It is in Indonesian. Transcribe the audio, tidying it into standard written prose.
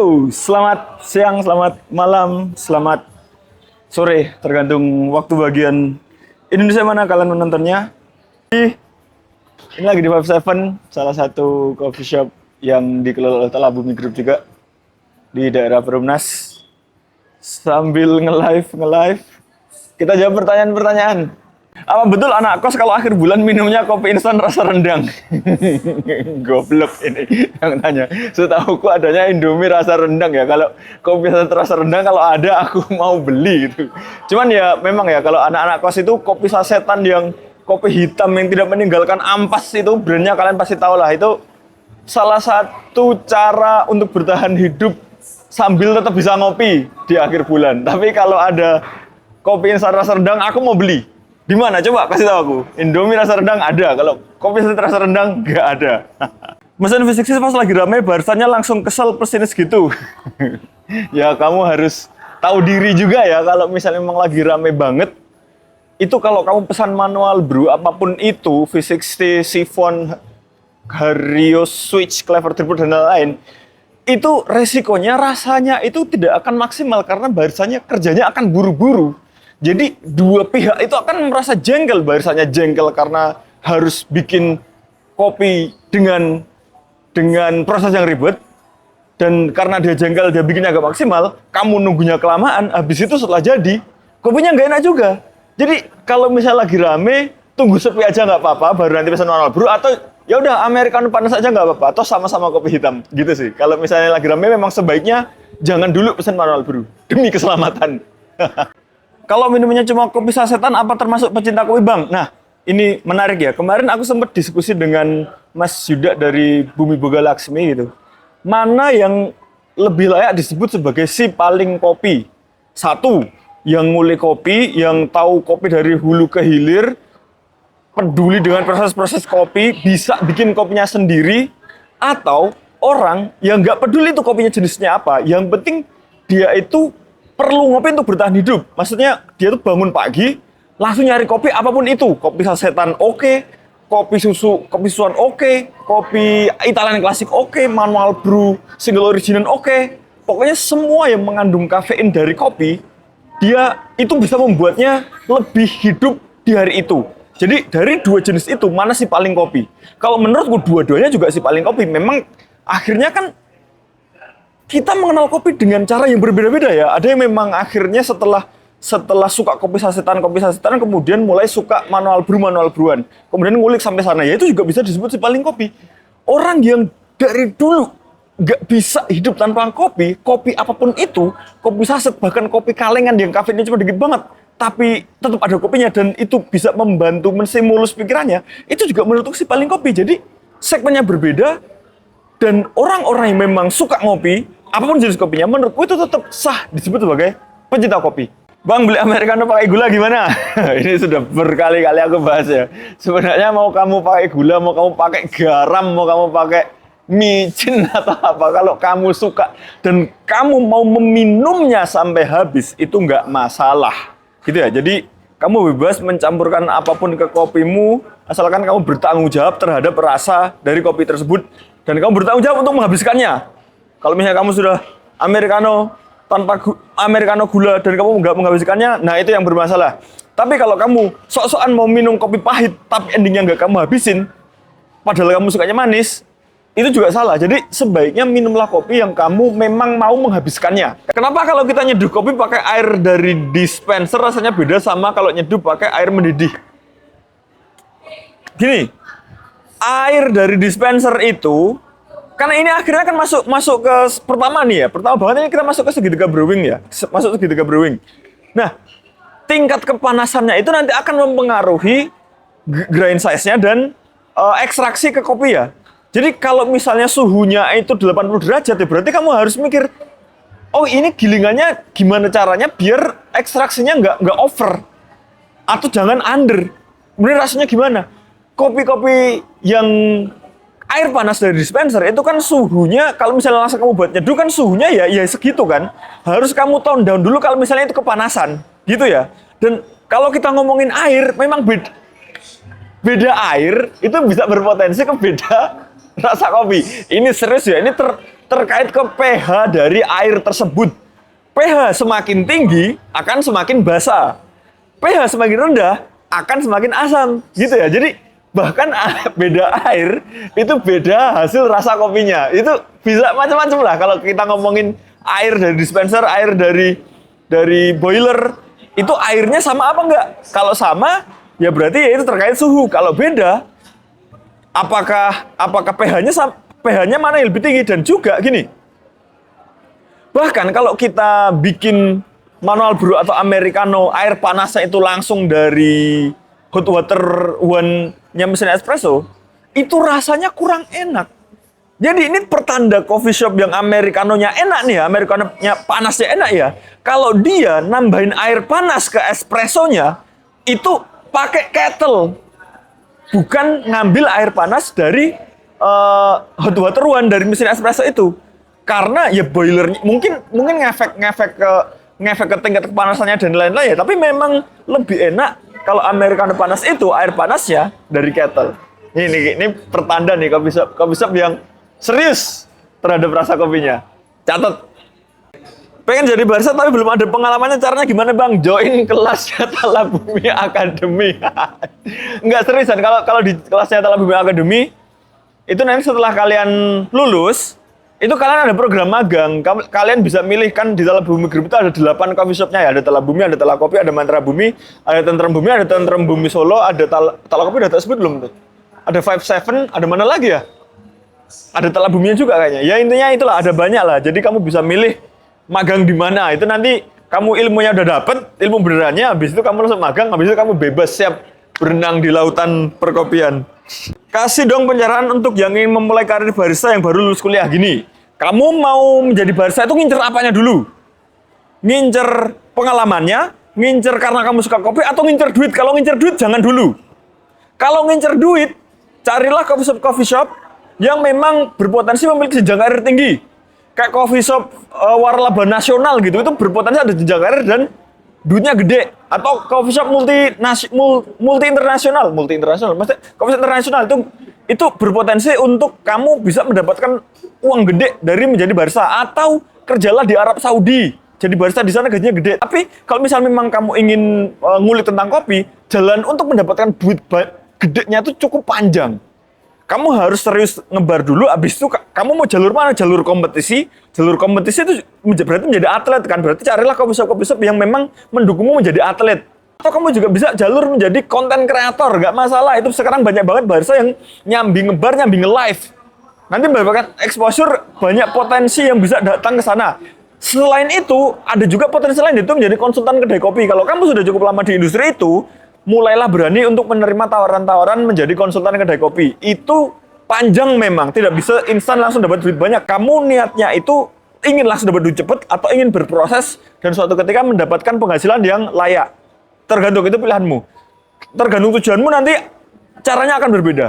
Halo, selamat siang, selamat malam, selamat sore, tergantung waktu bagian Indonesia mana kalian menontonnya. Ini lagi di Five Seven, salah satu coffee shop yang dikelola oleh Bumi Group juga di daerah Perumnas. Sambil nge-live, kita jawab pertanyaan-pertanyaan. Apa betul anak kos kalau akhir bulan minumnya kopi instan rasa rendang? Goblok ini yang tanya. Setahuku adanya Indomie rasa rendang ya. Kalau kopi rasa rendang kalau ada aku mau beli gitu. Cuman ya memang ya kalau anak-anak kos itu kopi sasetan yang kopi hitam yang tidak meninggalkan ampas itu brandnya kalian pasti tahu lah. Itu salah satu cara untuk bertahan hidup sambil tetap bisa ngopi di akhir bulan. Tapi kalau ada kopi instan rasa rendang aku mau beli. Di mana? Coba kasih tahu aku. Indomie rasa rendang ada, kalau kopi rasa rendang nggak ada. Mesin fisik sih pas lagi rame, barisannya langsung kesel pesinis gitu. Ya kamu harus tahu diri juga ya, kalau misalnya memang lagi rame banget, itu kalau kamu pesan manual brew, apapun itu, V60, Siphon, Hario, Switch, Clever Tripod, dan lain-lain, itu resikonya rasanya itu tidak akan maksimal, karena barisannya kerjanya akan buru-buru. Jadi dua pihak itu akan merasa jengkel, barisannya jengkel karena harus bikin kopi dengan proses yang ribet, dan karena dia jengkel dia bikinnya agak maksimal, kamu nunggunya kelamaan, habis itu setelah jadi kopinya nggak enak juga. Jadi kalau misalnya lagi rame, tunggu sepi aja nggak apa-apa, baru nanti pesan manual brew, atau ya udah americano panas aja nggak apa-apa, atau sama-sama kopi hitam gitu sih. Kalau misalnya lagi rame memang sebaiknya jangan dulu pesan manual brew demi keselamatan. Kalau minumnya cuma kopi sasetan, apa termasuk pecinta kopi, Bang? Nah, ini menarik ya. Kemarin aku sempat diskusi dengan Mas Yuda dari Bumi Boga Laksmi gitu. Mana yang lebih layak disebut sebagai si paling kopi? Satu, yang ngulik kopi, yang tahu kopi dari hulu ke hilir, peduli dengan proses-proses kopi, bisa bikin kopinya sendiri, atau orang yang nggak peduli itu kopinya jenisnya apa, yang penting dia itu perlu ngopi untuk bertahan hidup. Maksudnya dia tuh bangun pagi, langsung nyari kopi apapun itu. Kopi sasetan oke, kopi susuan oke, kopi Italian klasik oke, manual brew, single origin oke. Pokoknya semua yang mengandung kafein dari kopi, dia itu bisa membuatnya lebih hidup di hari itu. Jadi dari dua jenis itu, mana sih paling kopi? Kalau menurutku dua-duanya juga sih paling kopi. Memang akhirnya kan kita mengenal kopi dengan cara yang berbeda-beda ya. Ada yang memang akhirnya setelah suka kopi sasetan, kemudian mulai suka manual brewan. Kemudian ngulik sampai sana. Ya itu juga bisa disebut si paling kopi. Orang yang dari dulu nggak bisa hidup tanpa kopi, kopi apapun itu, kopi saset, bahkan kopi kalengan yang kafeinnya cuma dikit banget, tapi tetap ada kopinya dan itu bisa membantu menstimulus pikirannya, itu juga menurutku si paling kopi. Jadi segmennya berbeda, dan orang-orang yang memang suka ngopi, apapun jenis kopinya, menurutku itu tetap sah disebut sebagai pencinta kopi. Bang, beli americano pakai gula gimana? Ini sudah berkali-kali aku bahas ya. Sebenarnya mau kamu pakai gula, mau kamu pakai garam, mau kamu pakai micin atau apa, kalau kamu suka dan kamu mau meminumnya sampai habis, itu nggak masalah. Gitu ya. Jadi kamu bebas mencampurkan apapun ke kopimu, asalkan kamu bertanggung jawab terhadap rasa dari kopi tersebut dan kamu bertanggung jawab untuk menghabiskannya. Kalau misalnya kamu sudah americano tanpa americano gula dan kamu nggak menghabiskannya, nah itu yang bermasalah. Tapi kalau kamu sok-sokan mau minum kopi pahit tapi endingnya nggak kamu habisin, padahal kamu sukanya manis, itu juga salah. Jadi sebaiknya minumlah kopi yang kamu memang mau menghabiskannya. Kenapa kalau kita nyeduh kopi pakai air dari dispenser rasanya beda sama kalau nyeduh pakai air mendidih? Gini, air dari dispenser itu, karena ini akhirnya kan masuk ke pertama nih ya. Pertama banget ini kita masuk ke segitiga brewing ya. Masuk segitiga brewing. Nah, tingkat kepanasannya itu nanti akan mempengaruhi grind size-nya dan ekstraksi ke kopi ya. Jadi kalau misalnya suhunya itu 80 derajat ya, berarti kamu harus mikir, oh ini gilingannya gimana caranya biar ekstraksinya nggak over. Atau jangan under. Kemudian rasanya gimana? Kopi-kopi yang air panas dari dispenser itu kan suhunya, kalau misalnya langsung kamu buat nyeduh kan suhunya ya segitu kan. Harus kamu tone down dulu kalau misalnya itu kepanasan, gitu ya. Dan kalau kita ngomongin air, memang beda air itu bisa berpotensi ke beda rasa kopi. Ini serius ya, ini terkait ke pH dari air tersebut. pH semakin tinggi akan semakin basa. pH semakin rendah akan semakin asam, gitu ya. Jadi bahkan beda air itu beda hasil rasa kopinya. Itu bisa macam-macam lah kalau kita ngomongin air dari dispenser, air dari boiler, itu airnya sama apa enggak? Kalau sama, ya berarti ya itu terkait suhu. Kalau beda, apakah pH-nya mana yang lebih tinggi? Dan juga gini, bahkan kalau kita bikin manual brew atau americano, air panasnya itu langsung dari hot water one-nya mesin espresso, itu rasanya kurang enak. Jadi ini pertanda coffee shop yang americanonya enak nih ya, americanonya panasnya enak ya. Kalau dia nambahin air panas ke espressonya, itu pakai kettle, bukan ngambil air panas dari hot water one dari mesin espresso itu. Karena ya boilernya mungkin ngefek ke tingkat kepanasannya dan lain-lain ya, tapi memang lebih enak kalau americano panas itu air panasnya dari kettle. Ini pertanda nih coffee shop yang serius terhadap rasa kopinya. Catat. Pengen jadi barista tapi belum ada pengalamannya, caranya gimana Bang? Join kelasnya Talabumi Academy. Enggak seriusan, kalau di kelasnya Talabumi Academy itu nanti setelah kalian lulus, itu kalian ada program magang. Kalian bisa milih, kan di Talabumi Group itu ada 8 coffee shop-nya ya. Ada Talabumi, ada Talakopi, ada Mantra Bumi, ada Tentrem Bumi, ada Tentrem Bumi Solo, ada Talakopi udah tak sebut belum tuh? Ada 57, ada mana lagi ya? Ada Talabuminya juga kayaknya. Ya intinya itulah, ada banyak lah. Jadi kamu bisa milih magang di mana. Itu nanti kamu ilmunya udah dapet, ilmu benerannya, habis itu kamu langsung magang, habis itu kamu bebas siap berenang di lautan perkopian. Kasih dong pencerahan untuk yang ingin memulai karir barista yang baru lulus kuliah gini. Kamu mau menjadi barista itu ngincer apanya dulu? Ngincer pengalamannya, ngincer karena kamu suka kopi, atau ngincer duit? Kalau ngincer duit jangan dulu. Kalau ngincer duit, carilah coffee shop yang memang berpotensi memiliki jenjang karir tinggi. Kayak coffee shop waralaba nasional gitu, itu berpotensi ada jenjang karir dan duitnya gede. Atau coffee shop multi internasional, maksudnya coffee shop internasional itu berpotensi untuk kamu bisa mendapatkan uang gede dari menjadi barista. Atau kerjalah di Arab Saudi, jadi barista di sana gajinya gede. Tapi kalau misal memang kamu ingin ngulik tentang kopi, jalan untuk mendapatkan duit gedenya itu cukup panjang. Kamu harus serius ngebar dulu, abis itu kamu mau jalur mana? Jalur kompetisi. Jalur kompetisi itu berarti menjadi atlet kan? Berarti carilah coffee shop yang memang mendukungmu menjadi atlet. Atau kamu juga bisa jalur menjadi konten kreator, nggak masalah. Itu sekarang banyak banget barista yang nyambi ngebar, nyambi nge-live. Nanti mendapatkan exposure, banyak potensi yang bisa datang ke sana. Selain itu, ada juga potensi lain, itu menjadi konsultan kedai kopi. Kalau kamu sudah cukup lama di industri itu, mulailah berani untuk menerima tawaran-tawaran menjadi konsultan kedai kopi. Itu panjang memang, tidak bisa instan langsung dapat duit banyak. Kamu niatnya itu ingin langsung dapat duit cepat atau ingin berproses dan suatu ketika mendapatkan penghasilan yang layak. Tergantung, itu pilihanmu. Tergantung tujuanmu, nanti caranya akan berbeda.